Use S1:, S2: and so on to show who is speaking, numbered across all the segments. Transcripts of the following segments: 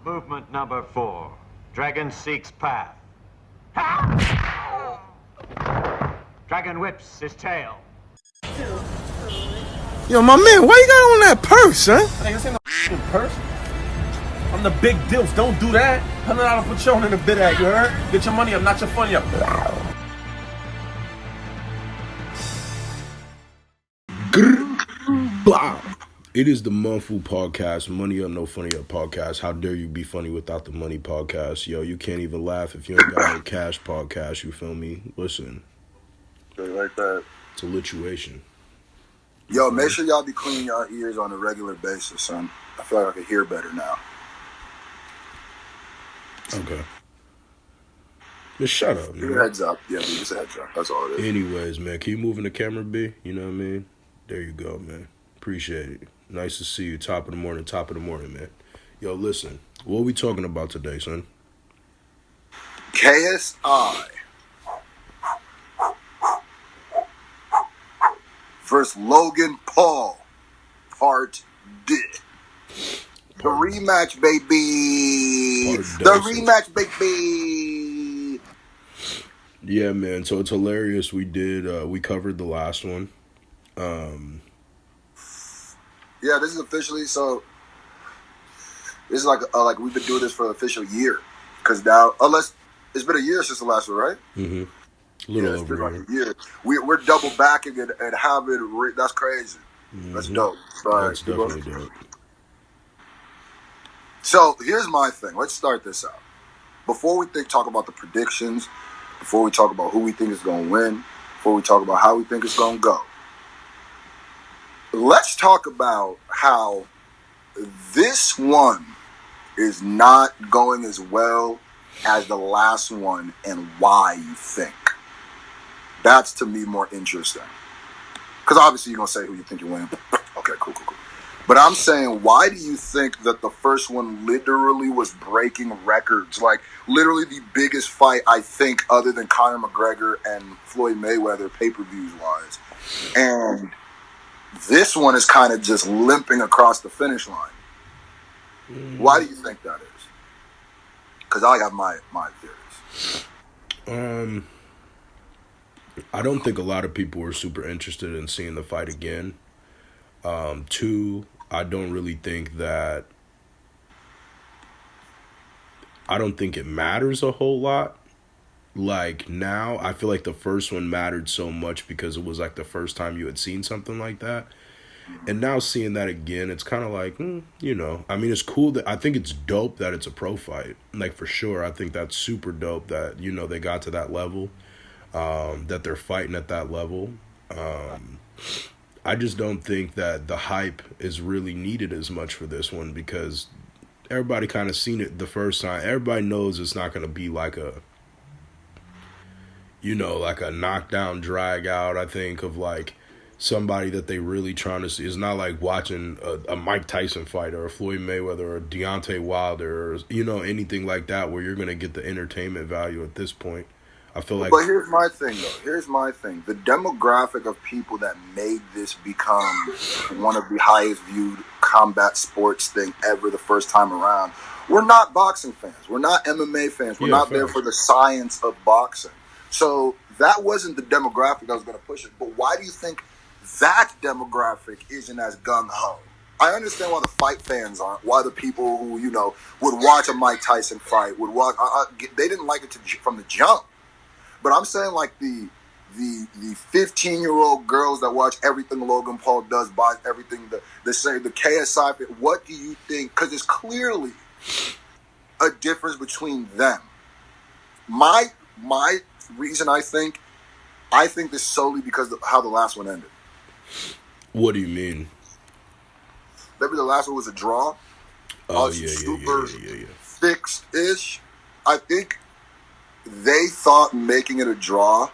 S1: Movement number 4. Dragon seeks path. Dragon whips his tail.
S2: Yo, my man, why you got on that purse, huh?
S3: Hey, this ain't no purse. I'm the big deals. Don't do that. $100 Patron in the bid at, you heard? Get your money up, not your funny up.
S2: Blah. It is the Monfu podcast, Money Up, No Funny Up podcast. How dare you be funny without the money podcast? Yo, you can't even laugh if you ain't got no cash podcast, you feel me? Listen.
S4: Like that.
S2: It's a lituation.
S4: Yo, make sure y'all be cleaning y'all ears on a regular basis, son. I feel like I can hear better now.
S2: Okay. Just shut up, man.
S4: Heads up. Yeah, just a heads up. That's all it is.
S2: Anyways, man, can you move in the camera, B? You know what I mean? There you go, man. Appreciate it. Nice to see you. Top of the morning, man. Yo, listen. What are we talking about today, son?
S4: KSI versus Logan Paul, part D. The rematch, baby. The rematch, baby.
S2: Yeah, man. So it's hilarious. We covered the last one.
S4: Yeah, this is officially, so this is like we've been doing this for an official year. Because now, unless it's been a year since the last one, right?
S2: Mm-hmm. A little over
S4: like a year. We're double backing it and having that's crazy. Mm-hmm. That's dope.
S2: That's definitely dope.
S4: So here's my thing. Let's start this out. Before we talk about the predictions, before we talk about who we think is going to win, before we talk about how we think it's going to go, let's talk about how this one is not going as well as the last one and why you think. That's, to me, more interesting. Because obviously you're going to say who you think you win. Okay, cool. But I'm saying, why do you think that the first one literally was breaking records? Like, literally the biggest fight, I think, other than Conor McGregor and Floyd Mayweather pay-per-views wise. And this one is kind of just limping across the finish line. Why do you think that is? Because I have my theories.
S2: I don't think a lot of people were super interested in seeing the fight again. Two, I don't really think that... I don't think it matters a whole lot. Like, now, I feel like the first one mattered so much because it was like the first time you had seen something like that. And now seeing that again, it's kind of like, you know, I mean, it's cool that I think it's dope that it's a pro fight. Like, for sure, I think that's super dope that, you know, they got to that level, that they're fighting at that level. I just don't think that the hype is really needed as much for this one because everybody kind of seen it the first time. Everybody knows it's not going to be like a, you know, like a knockdown drag out, I think, of like somebody that they really trying to see. It's not like watching a Mike Tyson fight or a Floyd Mayweather or a Deontay Wilder or, you know, anything like that where you're going to get the entertainment value at this point. I feel like...
S4: But here's my thing, though. The demographic of people that made this become one of the highest viewed combat sports thing ever the first time around, we're not boxing fans. We're not MMA fans. We're not there for the science of boxing. So that wasn't the demographic that was going to push it. But why do you think that demographic isn't as gung-ho? I understand why the fight fans aren't. Why the people who, you know, would watch a Mike Tyson fight would watch. They didn't like it from the jump. But I'm saying like the 15-year-old girls that watch everything Logan Paul does, buy everything they say the KSI. What do you think? Because there's clearly a difference between them. My reason I think this solely because of how the last one ended.
S2: What do you mean?
S4: Maybe the last one was a draw.
S2: Oh,
S4: super fixed-ish. I think they thought making it a draw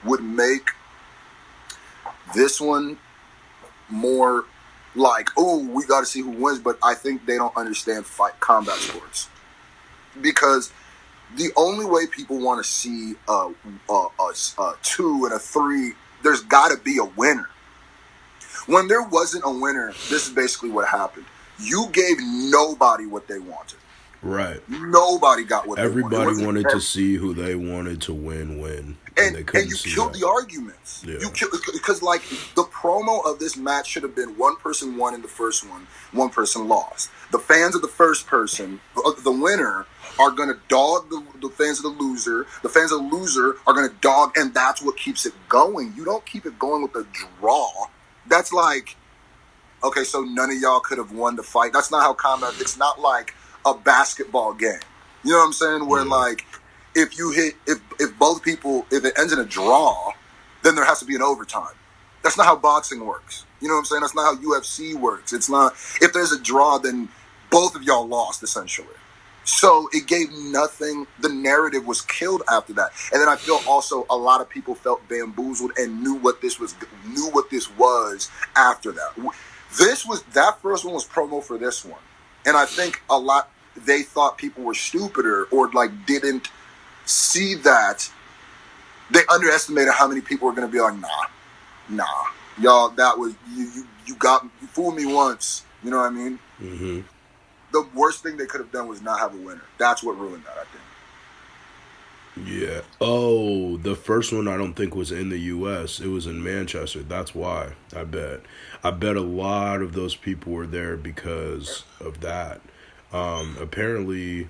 S4: would make this one more like, oh, we got to see who wins. But I think they don't understand combat sports because the only way people want to see a 2 and a 3, there's got to be a winner. When there wasn't a winner, this is basically what happened. You gave nobody what they wanted.
S2: Right.
S4: Nobody got what they
S2: Everybody
S4: wanted.
S2: wanted to see who they wanted to win, and they
S4: And
S2: couldn't
S4: you
S2: see
S4: killed
S2: that.
S4: the arguments.
S2: Yeah.
S4: You killed because like the promo of this match should have been one person won in the first one person lost. The fans of the first person, the winner, are gonna dog the fans of the loser. The fans of the loser are gonna dog, and that's what keeps it going. You don't keep it going with a draw. That's like, okay, so none of y'all could have won the fight. That's not how combat. It's not like a basketball game. You know what I'm saying? Where like, if both people, if it ends in a draw, then there has to be an overtime. That's not how boxing works. You know what I'm saying? That's not how UFC works. It's not, if there's a draw, then both of y'all lost essentially. So it gave nothing. The narrative was killed after that. And then I feel also a lot of people felt bamboozled and knew what this was after that. That first one was promo for this one. And I think a lot, they thought people were stupider or like didn't see that. They underestimated how many people were going to be like, nah, y'all, that was, you fooled me once. You know what I mean?
S2: Mm-hmm.
S4: The worst thing they could have done was not have a winner. That's what ruined that, I think.
S2: Yeah. Oh, the first one I don't think was in the U.S. It was in Manchester. That's why. I bet a lot of those people were there because of that. Apparently,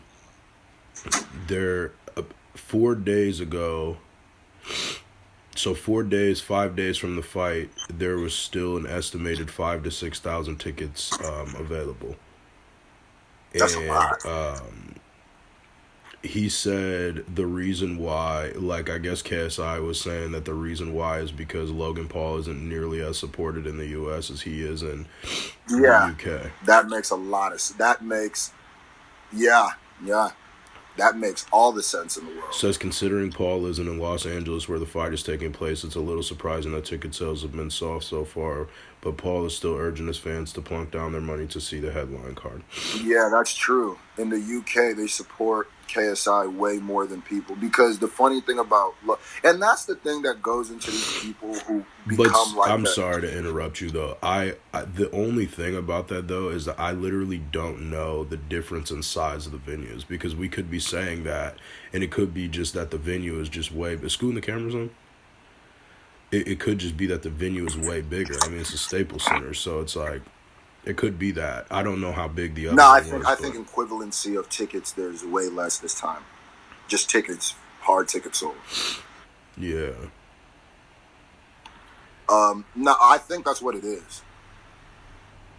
S2: 4 days ago. So 5 days from the fight, there was still an estimated 5,000 to 6,000 tickets available.
S4: That's a lot.
S2: He said the reason why, like I guess KSI was saying that the reason why is because Logan Paul isn't nearly as supported in the U.S. as he is in the UK.
S4: That makes a lot of, that makes all the sense in the world.
S2: Says considering Paul isn't in Los Angeles where the fight is taking place, it's a little surprising that ticket sales have been soft so far, but Paul is still urging his fans to plunk down their money to see the headline card.
S4: Yeah, that's true. In the UK, they support KSI way more than people because the funny thing about, and that's the thing that goes into these people who become like
S2: I'm
S4: that.
S2: sorry to interrupt you though. I the only thing about that though is that I literally don't know the difference in size of the venues because we could be saying that and it could be just that the venue is just way. Is Scooting the cameras on? It could just be that the venue is way bigger. I mean, it's a Staples Center, so it's like it could be that. I don't know how big the other.
S4: No, I
S2: was,
S4: think equivalency of tickets. There's way less this time. Just tickets, hard tickets sold.
S2: Yeah.
S4: No, I think that's what it is.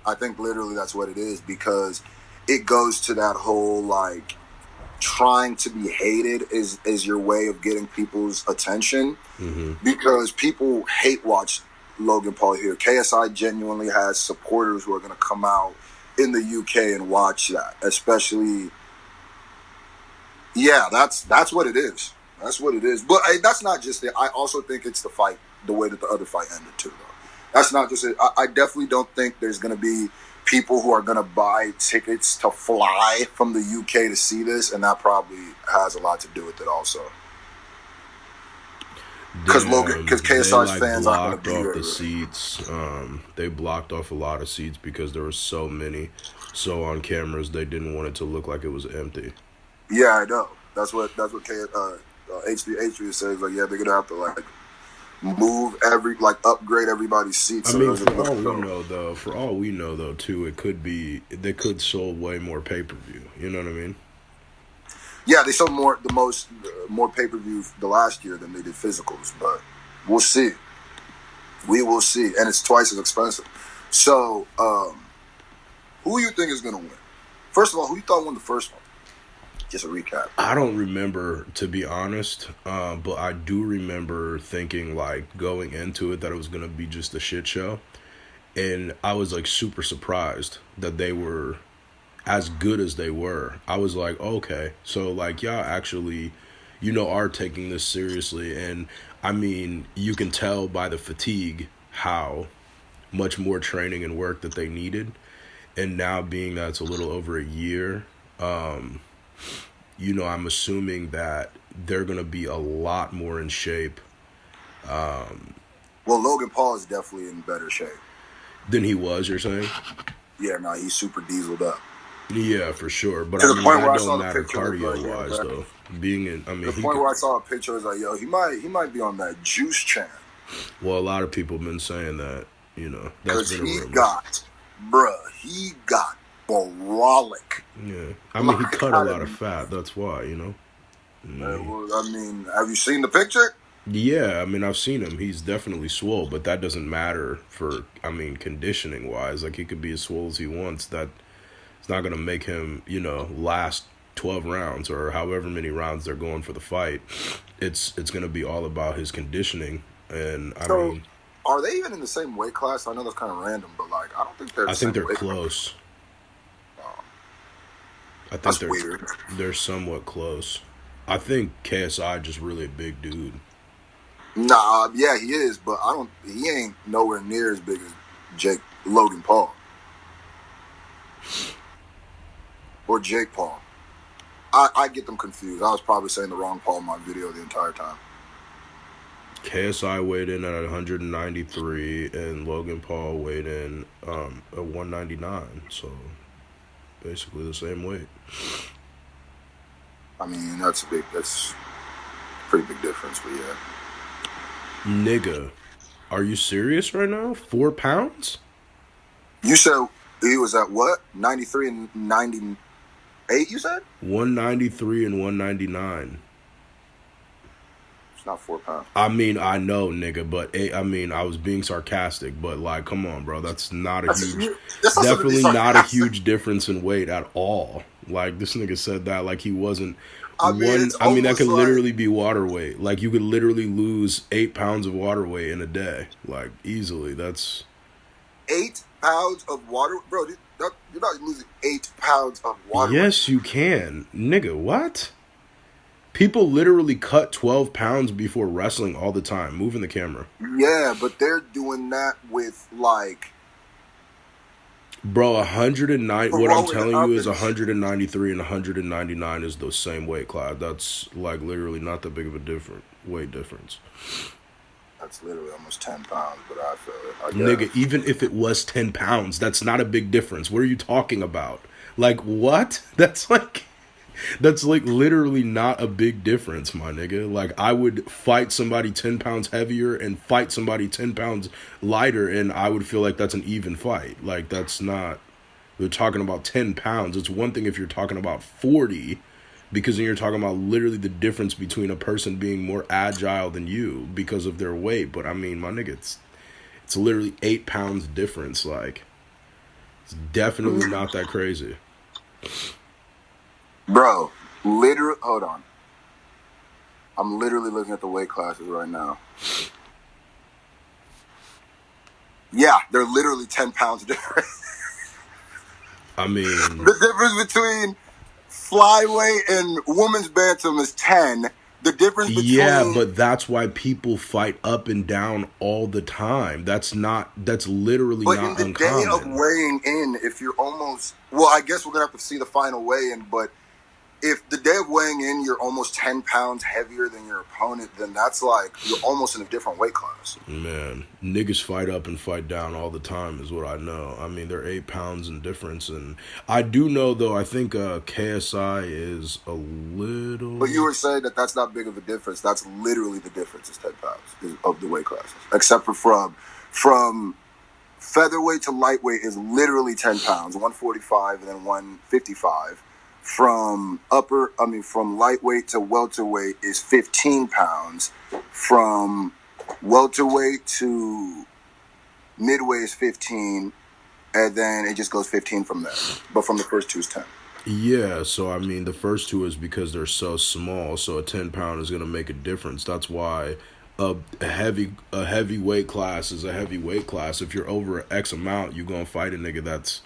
S4: I think literally that's what it is because it goes to that whole like trying to be hated is your way of getting people's attention because people hate watch Logan Paul here. KSI genuinely has supporters who are going to come out in the UK and watch that, especially. Yeah, that's what it is. That's what it is. But that's not just it. I also think it's the fight, the way that the other fight ended too, though. That's not just it. I definitely don't think there's going to be people who are going to buy tickets to fly from the UK to see this, and that probably has a lot to do with it also. Because KSI's fans aren't going to be
S2: off the seats. They blocked off a lot of seats because there were so many. So on cameras, they didn't want it to look like it was empty.
S4: Yeah, I know. That's what H3 says. Like, yeah, they're gonna have to like move upgrade everybody's seats.
S2: I mean, for all we know though, too, it could be they could sold way more pay-per-view. You know what I mean?
S4: Yeah, they sold more pay-per-view the last year than they did physicals, but we'll see. We will see, and it's twice as expensive. So, who you think is gonna win? First of all, who you thought won the first one? Just a recap.
S2: I don't remember, to be honest, but I do remember thinking, like, going into it that it was going to be just a shit show. And I was, like, super surprised that they were as good as they were. I was like, okay, so, like, y'all actually, are taking this seriously. And, I mean, you can tell by the fatigue how much more training and work that they needed. And now being that it's a little over a year, I'm assuming that they're going to be a lot more in shape.
S4: Well, Logan Paul is definitely in better shape
S2: Than he was, you're saying?
S4: Yeah, no, he's super dieseled up.
S2: Yeah, for sure. But
S4: To
S2: I
S4: the
S2: mean,
S4: point where
S2: that
S4: I saw
S2: don't
S4: the
S2: matter
S4: picture, it was like,
S2: cardio wise
S4: yeah,
S2: though. Being in, I mean,
S4: the
S2: he
S4: point
S2: could,
S4: where I saw a picture, I was like, yo, he might be on that juice chain.
S2: well, a lot of people have been saying that. You know, that's
S4: Because
S2: been a
S4: he
S2: rumor.
S4: got, he got brolic.
S2: Yeah, I mean, he
S4: Like,
S2: cut a lot of fat. That's why, you know.
S4: well, I mean, have you seen the picture?
S2: Yeah, I mean, I've seen him. He's definitely swole, but that doesn't matter for, I mean, conditioning wise. Like, he could be as swole as he wants. That it's not gonna make him, you know, last 12 rounds or however many rounds they're going for the fight. It's gonna be all about his conditioning, and I mean,
S4: are they even in the same weight class? I know that's kind of random, but like, I don't think they're.
S2: I think they're close. I think
S4: That's weird.
S2: They're somewhat close. I think KSI just really a big dude.
S4: Nah, yeah, he is, but he ain't nowhere near as big as Logan Paul. Or Jake Paul. I get them confused. I was probably saying the wrong Paul in my video the entire time.
S2: KSI weighed in at 193 and Logan Paul weighed in at 199. So basically the same weight.
S4: I mean, that's a pretty big difference, but yeah.
S2: Nigga, are you serious right now? 4 pounds?
S4: You said he was at what? 93 and 98, you said?
S2: 193 and 199.
S4: It's not 4 pounds.
S2: I mean, I know, nigga, but I mean, I was being sarcastic, but like, come on, bro. That's not a huge, definitely not a huge difference in weight at all. Like, this nigga said that like he wasn't that could literally be water weight. Like, you could literally lose 8 pounds of water weight in a day. Like, easily. That's
S4: 8 pounds of water, bro. You're not losing 8 pounds of water.
S2: Yes, you can, nigga. What? People literally cut 12 pounds before wrestling all the time. Moving the camera.
S4: Yeah, but they're doing that with like.
S2: Bro, 109. What I'm telling you is 193 and 199 is the same weight class. That's like literally not that big of a weight difference.
S4: That's literally almost 10 pounds, but I feel it.
S2: Nigga, even if it was 10 pounds, that's not a big difference. What are you talking about? Like, what? That's like literally not a big difference, my nigga. Like, I would fight somebody 10 pounds heavier and fight somebody 10 pounds lighter, and I would feel like that's an even fight. Like, that's not, we're talking about 10 pounds. It's one thing if you're talking about 40, because then you're talking about literally the difference between a person being more agile than you because of their weight. But I mean, my nigga, it's literally 8 pounds difference. Like, it's definitely not that crazy.
S4: Bro, hold on. I'm literally looking at the weight classes right now. Yeah, they're literally 10 pounds different.
S2: I mean,
S4: the difference between flyweight and women's bantam is 10. The difference between...
S2: Yeah, but that's why people fight up and down all the time. That's literally not uncommon. But in the day
S4: of weighing in, if you're almost... Well, I guess we're going to have to see the final weigh-in, but if the day of weighing in, you're almost 10 pounds heavier than your opponent, then that's like, you're almost in a different weight class.
S2: Man, niggas fight up and fight down all the time is what I know. I mean, they're 8 pounds in difference. And I do know, though, I think KSI is a little...
S4: But you were saying that that's not big of a difference. That's literally the difference is 10 pounds of the weight classes. Except for from featherweight to lightweight is literally 10 pounds, 145 and then 155. From lightweight to welterweight is 15 pounds. From welterweight to midway is 15, and then it just goes 15 from there. But from the first two is 10.
S2: Yeah, so I mean, the first two is because they're so small, so a 10 pound is gonna make a difference. That's why a heavy weight class is a heavy weight class. If you're over X amount, you're gonna fight a nigga that's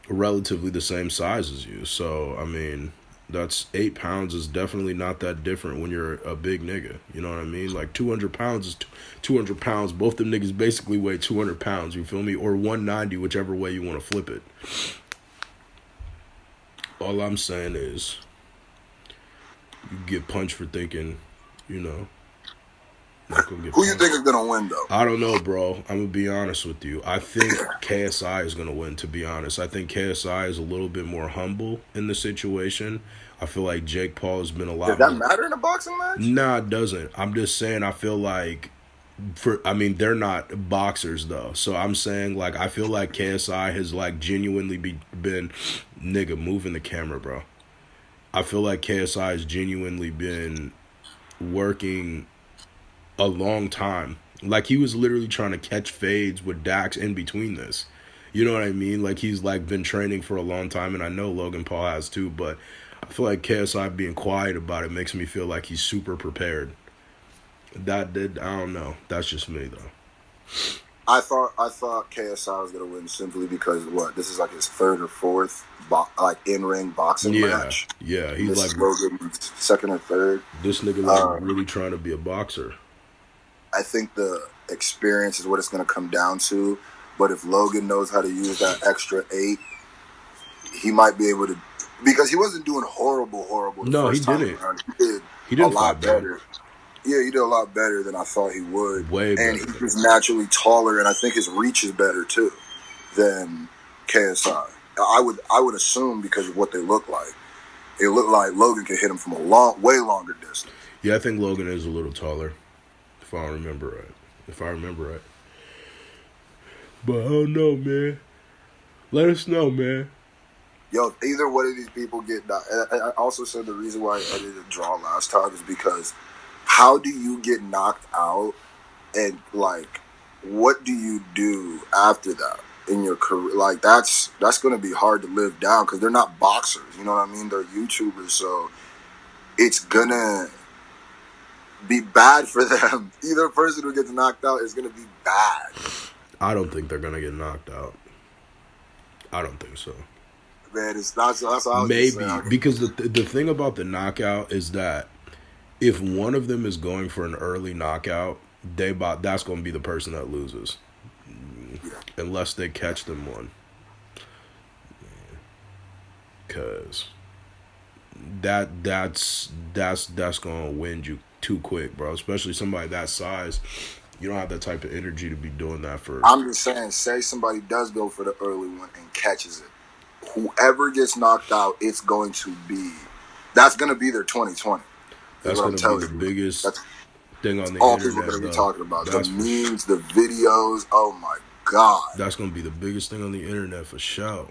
S2: relatively the same size as you. So I mean, that's 8 pounds is definitely not that different when you're a big nigga. You know what I mean? Like 200 pounds is 200 pounds. Both them niggas basically weigh 200 pounds. You feel me? Or 190, whichever way you want to flip it. All I'm saying is, you get punched for thinking, you know, Not gonna get
S4: Who you
S2: punched.
S4: think is gonna win though?
S2: I don't know, bro. I'm gonna be honest with you. I think KSI is gonna win. To be honest, I think KSI is a little bit more humble in the situation. I feel like Jake Paul has been a lot.
S4: Does that
S2: more...
S4: matter in a boxing match?
S2: Nah, it doesn't. I'm just saying. I feel like they're not boxers though. So I'm saying like I feel like KSI has like genuinely been nigga moving the camera, bro. I feel like KSI has genuinely been working a long time. Like he was literally trying to catch fades with Dax in between this. You know what I mean? Like he's like been training for a long time, and I know Logan Paul has too, but I feel like KSI being quiet about it makes me feel like he's super prepared. I don't know. That's just me though.
S4: I thought KSI was gonna win simply because this is like his third or fourth in-ring boxing match.
S2: Yeah, he's
S4: this
S2: like
S4: is Logan's second or third.
S2: This nigga like really trying to be a boxer.
S4: I think the experience is what it's gonna come down to. But if Logan knows how to use that extra 8, he might be able to, because he wasn't doing horrible.
S2: No, he didn't. He did a lot better.
S4: Yeah, he did a lot better than I thought he would.
S2: Way better.
S4: And he's naturally taller, and I think his reach is better too than KSI. I would assume because of what they look like. It looked like Logan could hit him from a way longer distance.
S2: Yeah, I think Logan is a little taller, if I remember right. But I don't know, man. Let us know, man.
S4: Yo, either one of these people get knocked. I also said the reason why I didn't draw last time is because how do you get knocked out, and like, what do you do after that in your career? Like, that's going to be hard to live down because they're not boxers. You know what I mean? They're YouTubers, so it's gonna be bad for them. Either person who gets knocked out is going to be bad.
S2: I don't think they're gonna get knocked out. I don't think so.
S4: Man, that's what I was
S2: maybe
S4: saying.
S2: Because the thing about the knockout is that if one of them is going for an early knockout, that's going to be the person that loses, unless they catch them one. Cause that's going to wind you too quick, bro. Especially somebody that size. You don't have that type of energy to be doing that for.
S4: I'm just saying, say somebody does go for the early one and catches it. Whoever gets knocked out, that's going to be their 2020.
S2: That's going to be the biggest thing on the
S4: all
S2: internet.
S4: All people going to be talking about.
S2: That's
S4: the memes, the videos, oh my God.
S2: That's going to be the biggest thing on the internet for sure.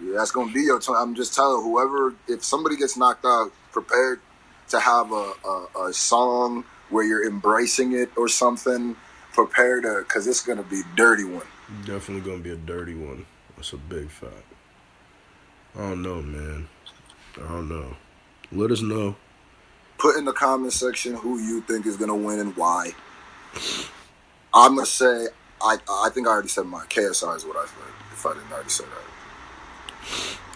S4: Yeah, that's going to be your 20. I'm just telling whoever, if somebody gets knocked out, prepared to have a song where you're embracing it or something, prepare to, because it's going to be a dirty one.
S2: Definitely going to be a dirty one. That's a big fact. I don't know, man. I don't know. Let us know.
S4: Put in the comment section who you think is going to win and why. I'm going to say, I think I already said mine. KSI is what I think, if I didn't already say that.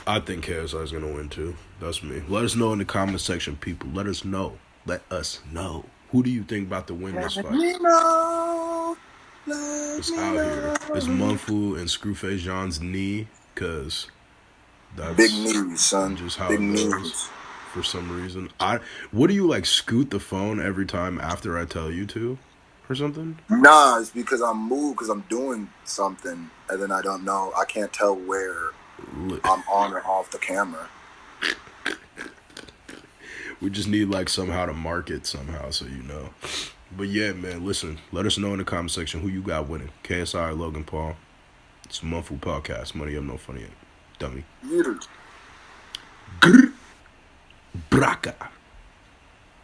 S2: I think KSI is going to win too. That's me. Let us know in the comment section, people. Let us know. Let us know. Who do you think about to win this fight?
S4: Let me know.
S2: It's out here. It's Munfu and Scrufacejean's knee, because that's
S4: big knees, son.
S2: Just how
S4: big
S2: it goes.
S4: Knees.
S2: For some reason. What do you like, scoot the phone every time after I tell you to? Or something?
S4: Nah, it's because I'm moved, because I'm doing something, and then I don't know. I can't tell where I'm on or off the camera.
S2: We just need like somehow to mark it somehow so you know. But yeah, man, listen. Let us know in the comment section who you got winning. KSI or Logan Paul. It's a Monthful Podcast. Money up, no funny ain't. Dummy.
S4: Later.
S2: Braka.